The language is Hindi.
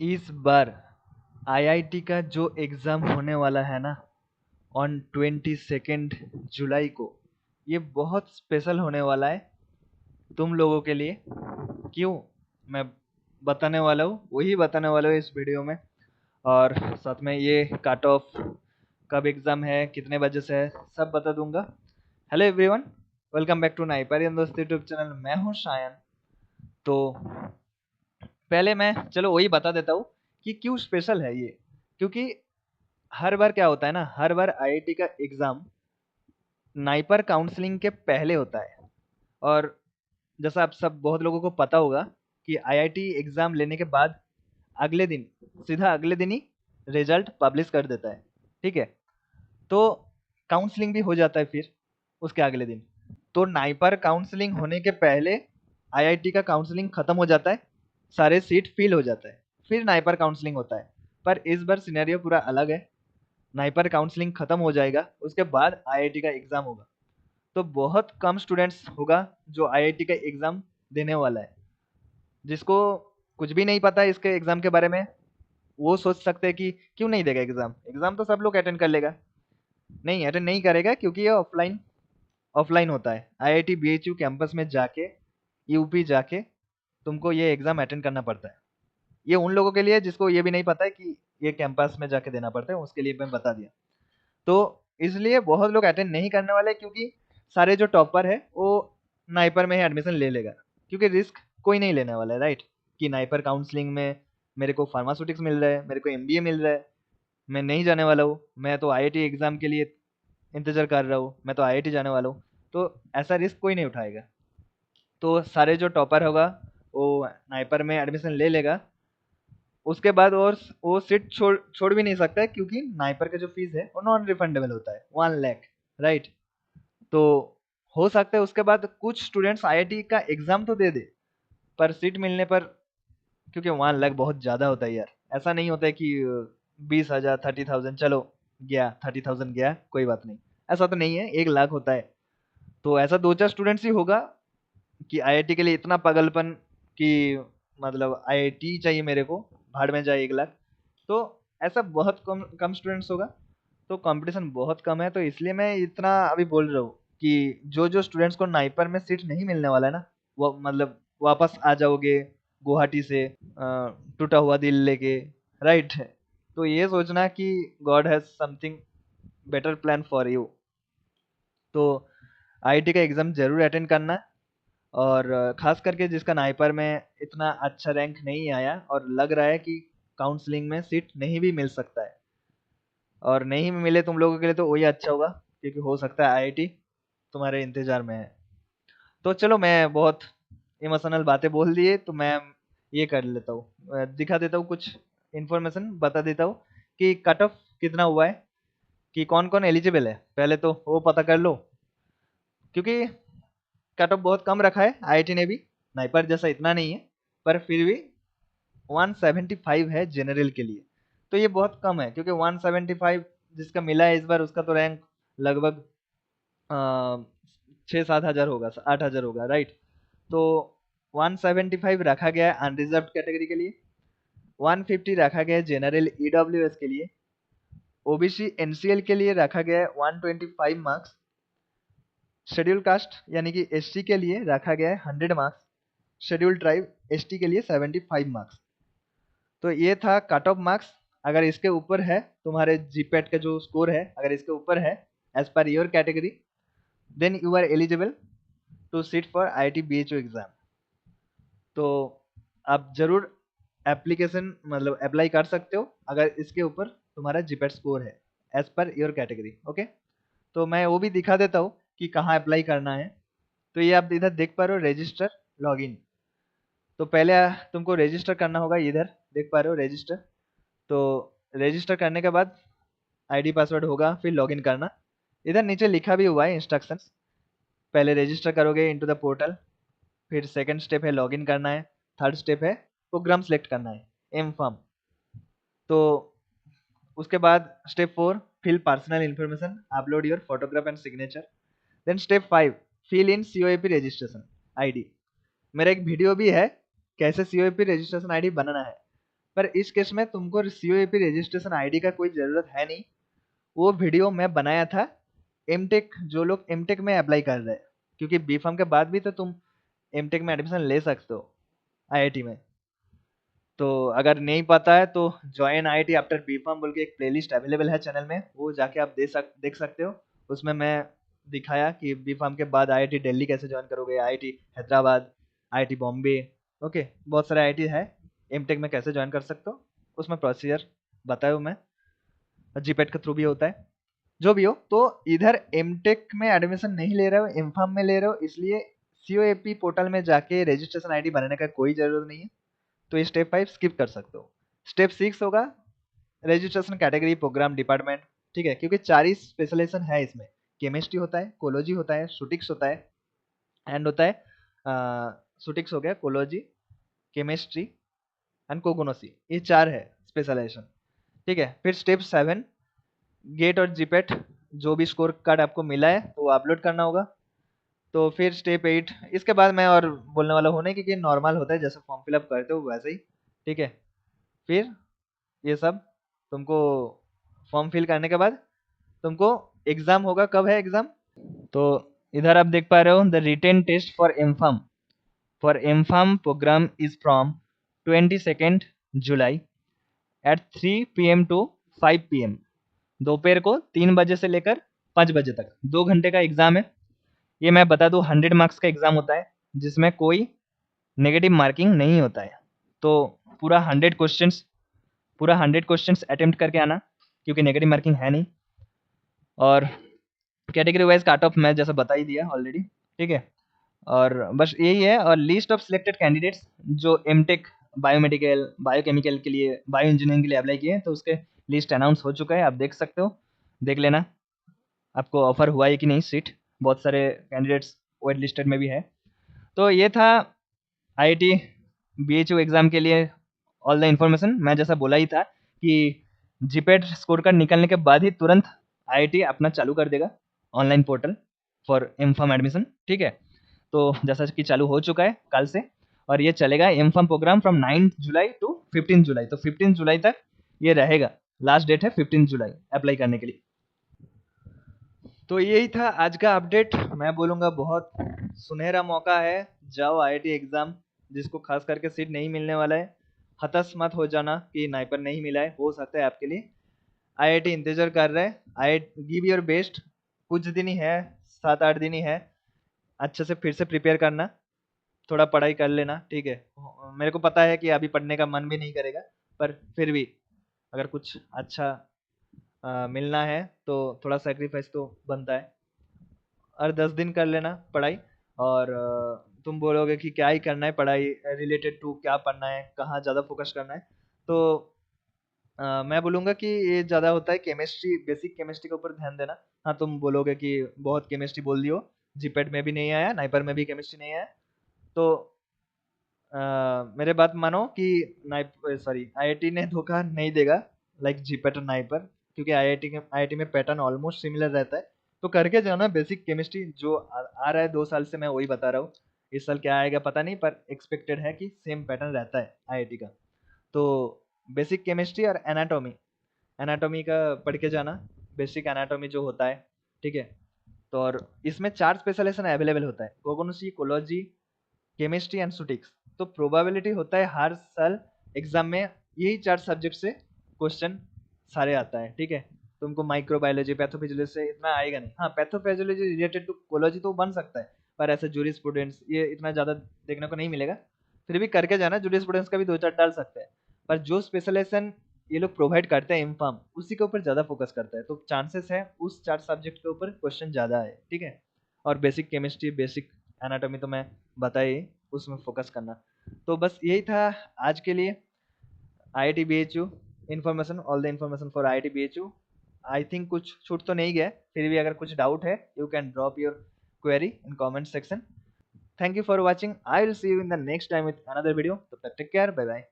इस बार आईआईटी का जो एग्ज़ाम होने वाला है ना ऑन 22 जुलाई को, ये बहुत स्पेशल होने वाला है तुम लोगों के लिए। क्यों? मैं बताने वाला हूँ, वही बताने वाला हूँ इस वीडियो में। और साथ में ये कट ऑफ, कब एग्ज़ाम है, कितने बजे से है, सब बता दूंगा। Hello everyone, welcome back to नाइपरियन दोस्त यूट्यूब चैनल। मैं हूँ शायन। तो पहले मैं चलो वही बता देता हूँ कि क्यों स्पेशल है ये। क्योंकि हर बार क्या होता है ना, हर बार आईआईटी का एग्ज़ाम नाइपर काउंसलिंग के पहले होता है। और जैसा आप सब बहुत लोगों को पता होगा कि आईआईटी एग्ज़ाम लेने के बाद अगले दिन, सीधा अगले दिन ही रिजल्ट पब्लिश कर देता है। ठीक है? तो काउंसलिंग भी हो जाता है फिर उसके अगले दिन। तो नाइपर काउंसलिंग होने के पहले आईआईटी का काउंसलिंग खत्म हो जाता है, सारे सीट फिल हो जाता है, फिर नाइपर काउंसलिंग होता है। पर इस बार सिनेरियो पूरा अलग है। नाइपर काउंसलिंग खत्म हो जाएगा, उसके बाद आईआईटी का एग्ज़ाम होगा। तो बहुत कम स्टूडेंट्स होगा जो आईआईटी का एग्ज़ाम देने वाला है। जिसको कुछ भी नहीं पता है इसके एग्ज़ाम के बारे में, वो सोच सकते हैं कि क्यों नहीं देगा एग्ज़ाम, एग्ज़ाम तो सब लोग अटेंड कर लेगा। नहीं, अटेंड नहीं करेगा क्योंकि ये ऑफलाइन ऑफलाइन होता है। आईआईटी बीएचयू कैंपस में जाके, यूपी जाके तुमको ये एग्ज़ाम अटेंड करना पड़ता है। ये उन लोगों के लिए जिसको ये भी नहीं पता है कि ये कैंपस में जाके देना पड़ता है, उसके लिए मैं बता दिया। तो इसलिए बहुत लोग अटेंड नहीं करने वाले, क्योंकि सारे जो टॉपर है वो नाइपर में ही एडमिशन ले लेगा। क्योंकि रिस्क कोई नहीं लेने वाला है, राइट? कि नाइपर काउंसलिंग में मेरे को फार्मास्यूटिक्स मिल रहा है, मेरे को एमबीए मिल रहा है, मैं नहीं जाने वाला हूँ। मैं तो आईआईटी एग्ज़ाम के लिए इंतज़ार कर रहा हूँ, मैं तो आईआईटी जाने वाला हूँ। तो ऐसा रिस्क कोई नहीं उठाएगा। तो सारे जो टॉपर होगा वो नाइपर में एडमिशन ले लेगा। उसके बाद और वो सीट छोड़ छोड़ भी नहीं सकता है, क्योंकि नाइपर का जो फीस है वो नॉन रिफंडेबल होता है, 1 लाख, राइट? तो हो सकता है उसके बाद कुछ स्टूडेंट्स आईआईटी का एग्जाम तो दे दे, पर सीट मिलने पर, क्योंकि 1 लाख बहुत ज़्यादा होता है यार। ऐसा नहीं होता है कि 20,000, 30,000, चलो गया, 30,000 गया, कोई बात नहीं। ऐसा तो नहीं है, 1 लाख होता है। तो ऐसा दो चार स्टूडेंट्स ही होगा कि आईआईटी के लिए इतना पागलपन कि मतलब आईआईटी चाहिए मेरे को, भाड़ में जाए 1 लाख। तो ऐसा बहुत कम कम स्टूडेंट्स होगा। तो कंपटीशन बहुत कम है, तो इसलिए मैं इतना अभी बोल रहा हूँ कि जो जो स्टूडेंट्स को नाइपर में सीट नहीं मिलने वाला है ना, वो मतलब वापस आ जाओगे गुवाहाटी से टूटा हुआ दिल लेके, राइट? तो ये सोचना कि God has something better plan for you. तो आईआईटी का एग्ज़ाम ज़रूर अटेंड करना। और खास करके जिसका नाइपर में इतना अच्छा रैंक नहीं आया और लग रहा है कि काउंसलिंग में सीट नहीं भी मिल सकता है, और नहीं भी मिले तुम लोगों के लिए तो वही अच्छा होगा, क्योंकि हो सकता है आईआईटी तुम्हारे इंतजार में है। तो चलो, मैं बहुत इमोशनल बातें बोल दिए, तो मैं ये कर लेता हूँ, दिखा देता हूँ कुछ इन्फॉर्मेशन, बता देता हूँ कि कट ऑफ कितना हुआ है, कि कौन कौन एलिजिबल है। पहले तो वो पता कर लो, क्योंकि कट ऑफ बहुत कम रखा है आईआईटी ने भी, नाइपर जैसा इतना नहीं है, पर फिर भी 175 है जनरल के लिए। तो ये बहुत कम है, क्योंकि 175 जिसका मिला है इस बार, उसका तो रैंक लगभग 6-7 हज़ार होगा, 8 हज़ार होगा, राइट? तो 175 रखा गया है अनरिजर्व कैटेगरी के लिए, 150 रखा गया है जनरल ईडब्ल्यूएस के लिए, ओबीसी एनसीएल के लिए रखा गया है 125 मार्क्स, शेड्यूल कास्ट यानी कि एससी के लिए रखा गया है 100 मार्क्स, शेड्यूल ट्राइब एसटी के लिए 75 मार्क्स। तो ये था कट ऑफ मार्क्स। अगर इसके ऊपर है तुम्हारे जीपैट का जो स्कोर है, अगर इसके ऊपर है as per your category, then you are eligible to sit for IIT BHU exam. तो आप जरूर एप्लीकेशन मतलब अप्लाई कर सकते हो अगर इसके ऊपर तुम्हारा जीपैट स्कोर है as per your category. Okay, तो मैं वो भी दिखा देता हूँ कि कहाँ अप्लाई करना है। तो ये आप इधर देख पा रहे हो, रजिस्टर लॉगिन। तो पहले तुमको रजिस्टर करना होगा, इधर देख पा रहे हो रजिस्टर। तो रजिस्टर करने के बाद आईडी पासवर्ड होगा, फिर लॉगिन करना। इधर नीचे लिखा भी हुआ है इंस्ट्रक्शंस। पहले रजिस्टर करोगे इनटू द पोर्टल, फिर सेकंड स्टेप है लॉगिन करना है, थर्ड स्टेप है प्रोग्राम सेलेक्ट करना है, एम फॉर्म। तो उसके बाद step 4, fill personal information, upload your photograph and signature. Then step 5, fill in COAP registration ID. मेरा एक वीडियो भी है कैसे सीओएपी रजिस्ट्रेशन आईडी बनाना है, पर इस केस में तुमको COAP रजिस्ट्रेशन आईडी का कोई ज़रूरत है नहीं। वो वीडियो मैं बनाया था एमटेक, जो लोग एमटेक में अप्लाई कर रहे हैं, क्योंकि बीफार्म के बाद भी तो तुम एमटेक में एडमिशन ले सकते हो आईआईटी में। तो अगर नहीं पता है तो जॉइन आईआईटी आफ्टर बीफार्म बोल के एक प्लेलिस्ट अवेलेबल है चैनल में, वो जाके आप देख सकते हो। उसमें मैं दिखाया कि बीफार्म के बाद आईआईटी दिल्ली कैसे ज्वाइन करोगे, IIT Hyderabad, IIT Bombay, okay, बहुत सारे आईआईटी है, एमटेक में कैसे ज्वाइन कर सकते हो, उसमें प्रोसीजर बताया हूँ मैं। जीपेट के थ्रू भी होता है। जो भी हो, तो इधर एमटेक में एडमिशन नहीं ले रहे हो, एमफार्म में ले रहे हो, इसलिए COAP पोर्टल में जाके रजिस्ट्रेशन आईडी बनाने का कोई ज़रूरत नहीं है। तो स्टेप 5 स्किप कर सकते हो। स्टेप 6 होगा रजिस्ट्रेशन कैटेगरी, प्रोग्राम, डिपार्टमेंट, ठीक है, क्योंकि 4 ही स्पेशलाइजेशन है इसमें। केमिस्ट्री होता है, कोलॉजी होता है, सुटिक्स होता है, एंड होता है सुटिक्स हो गया, कोलॉजी, केमिस्ट्री एंड कोगोनोसी, ये 4 है स्पेशलाइजेशन, ठीक है। फिर स्टेप 7 गेट और जीपेट, जो भी स्कोर कार्ड आपको मिला है तो वो अपलोड करना होगा। तो फिर स्टेप 8, इसके बाद मैं और बोलने वाला हूँ नहीं, क्योंकि नॉर्मल होता है, जैसे फॉर्म फिलअप करते हो वैसे ही, ठीक है। फिर ये सब तुमको फॉर्म फिल करने के बाद तुमको एग्ज़ाम होगा। कब है एग्ज़ाम? तो इधर आप देख पा रहे हो, the written test for M Pharm program is from 22 July at 3 PM to 5 PM, दोपहर को 3 बजे से लेकर 5 बजे तक 2 घंटे का एग्ज़ाम है। ये मैं बता दूं 100 मार्क्स का एग्ज़ाम होता है, जिसमें कोई नेगेटिव मार्किंग नहीं होता है। तो पूरा 100 क्वेश्चंस अटेम्प्ट करके आना, क्योंकि नेगेटिव मार्किंग है नहीं। और कैटेगरी वाइज काट ऑफ मैं जैसा बता ही दिया ऑलरेडी, ठीक है। और बस यही है। और लिस्ट ऑफ सिलेक्टेड कैंडिडेट्स जो एमटेक, बायोमेडिकल, बायोकेमिकल के लिए, बायो इंजीनियरिंग के लिए अप्लाई किए, तो उसके लिस्ट अनाउंस हो चुका है, आप देख सकते हो, देख लेना आपको ऑफर हुआ है कि नहीं सीट। बहुत सारे कैंडिडेट्स वेट लिस्टेड में भी है। तो ये था आईआईटी BHU एग्ज़ाम के लिए ऑल द इन्फॉर्मेशन। मैं जैसा बोला ही था कि जीपेट स्कोर कार्ड निकलने के बाद ही तुरंत आईआईटी अपना चालू कर देगा online portal for M form admission, ठीक है। तो जैसा कि चालू हो चुका है कल से, और ये चलेगा M Pharm program from 9 July to 15 July. तो 15 जुलाई तक ये रहेगा, लास्ट डेट है 15 जुलाई अप्लाई करने के लिए। तो यही था आज का अपडेट। मैं बोलूँगा बहुत सुनहरा मौका है, जाओ आईआईटी एग्ज़ाम। जिसको खास करके सीट नहीं मिलने वाला है, हताश मत हो जाना कि नाइपर नहीं मिला है, हो सकता है आपके लिए। आईआईटी इंतज़ार कर रहा है, आई गिव योर बेस्ट। कुछ दिन ही है, 7-8 दिन ही है, अच्छे से फिर से प्रिपेयर करना, थोड़ा पढ़ाई कर लेना, ठीक है। मेरे को पता है कि अभी पढ़ने का मन भी नहीं करेगा, पर फिर भी अगर कुछ अच्छा मिलना है तो थोड़ा सेक्रीफाइस तो बनता है। और 10 दिन कर लेना पढ़ाई। और तुम बोलोगे कि क्या ही करना है पढ़ाई, रिलेटेड टू क्या पढ़ना है, कहाँ ज़्यादा फोकस करना है, तो मैं बोलूँगा कि ये ज़्यादा होता है केमिस्ट्री, बेसिक केमिस्ट्री के ऊपर ध्यान देना। हाँ, तुम बोलोगे कि बहुत केमिस्ट्री बोल दियो, जीपेट में भी नहीं आया, नाइपर में भी केमिस्ट्री नहीं आया, तो मेरे बात मानो कि आईआईटी ने धोखा नहीं देगा लाइक जीपेट और नाइपर, क्योंकि आईआईटी में पैटर्न ऑलमोस्ट सिमिलर रहता है। तो करके जाना बेसिक केमिस्ट्री, जो आ रहा है 2 साल से, मैं वही बता रहा हूँ। इस साल क्या आएगा पता नहीं, पर एक्सपेक्टेड है कि सेम पैटर्न रहता है आईआईटी का। तो बेसिक केमिस्ट्री और एनाटॉमी, एनाटॉमी का पढ़ के जाना, बेसिक एनाटॉमी जो होता है, ठीक है। तो और इसमें 4 स्पेशलाइजेशन अवेलेबल होता है, कोगोनोसी, कोलॉजी, केमिस्ट्री एंड सुटिक्स। तो प्रोबेबिलिटी होता है हर साल एग्जाम में यही 4 सब्जेक्ट से क्वेश्चन सारे आता है, ठीक है। तुमको माइक्रोबायोलॉजी, पैथोफिजियोलॉजी से इतना आएगा नहीं। हाँ, पैथोफिजियोलॉजी रिलेटेड टू कोलॉजी तो बन सकता है, पर ऐसे जूरिस्प्रूडेंस ये इतना ज़्यादा देखने को नहीं मिलेगा। फिर भी करके जाना, जूरिस्प्रूडेंस का भी 2-4 डाल सकते हैं, पर जो स्पेशलाइजेशन ये लोग प्रोवाइड करते हैं इनफार्म, उसी के ऊपर ज़्यादा फोकस करता है, तो चांसेस है उस 4 सब्जेक्ट के ऊपर क्वेश्चन ज़्यादा है, ठीक है। और बेसिक केमिस्ट्री, बेसिक एनाटॉमी तो मैं बताई, उसमें फोकस करना। तो बस यही था आज के लिए IIT BHU information, all the information for IIT BHU। I think कुछ छूट तो नहीं गया, फिर भी अगर कुछ डाउट है you can drop your query in comment section. Thank you for watching, I will see you in the next time with another video. तब तक टेक केयर, बाय बाय।